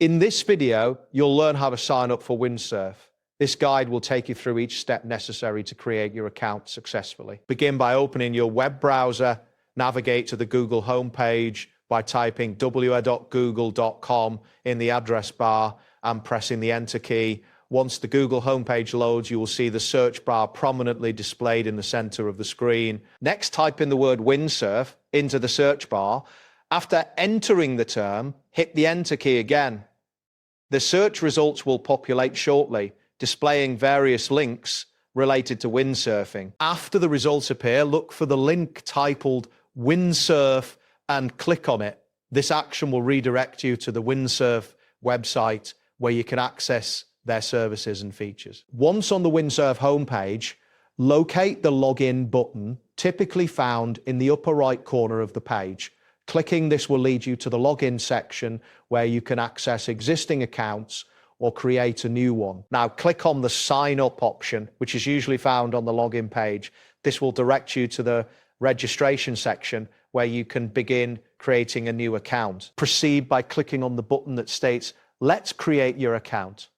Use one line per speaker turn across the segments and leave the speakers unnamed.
In this video, you'll learn how to sign up for Windsurf. This guide will take you through each step necessary to create your account successfully. Begin by opening your web browser, navigate to the Google homepage by typing www.google.com in the address bar and pressing the Enter key. Once the Google homepage loads, you will see the search bar prominently displayed in the center of the screen. Next, type in the word Windsurf into the search bar. After entering the term, hit the Enter key again. The search results will populate shortly, displaying various links related to windsurfing. After the results appear, look for the link titled Windsurf and click on it. This action will redirect you to the Windsurf website where you can access their services and features. Once on the Windsurf homepage, locate the login button, typically found in the upper right corner of the page. Clicking this will lead you to the login section where you can access existing accounts or create a new one. Now click on the sign up option, which is usually found on the login page. This will direct you to the registration section where you can begin creating a new account. Proceed by clicking on the button that states, "Let's create your account."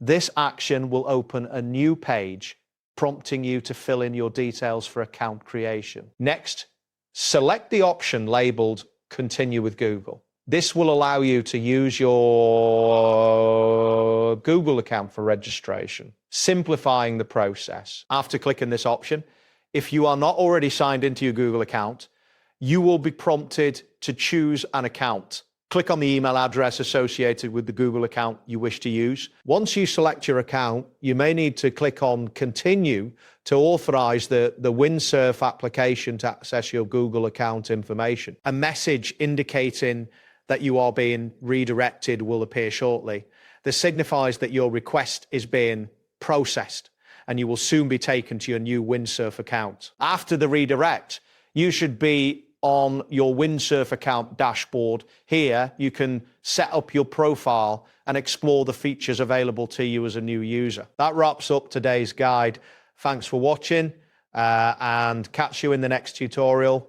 This action will open a new page, prompting you to fill in your details for account creation. Next, select the option labeled Continue with Google. This will allow you to use your Google account for registration, simplifying the process. After clicking this option, if you are not already signed into your Google account, you will be prompted to choose an account. Click on the email address associated with the Google account you wish to use. Once you select your account, you may need to click on Continue to authorize the Windsurf application to access your Google account information. A message indicating that you are being redirected will appear shortly. This signifies that your request is being processed and you will soon be taken to your new Windsurf account. After the redirect, you should be on your Windsurf account dashboard. Here, you can set up your profile and explore the features available to you as a new user. That wraps up today's guide. Thanks for watching and catch you in the next tutorial.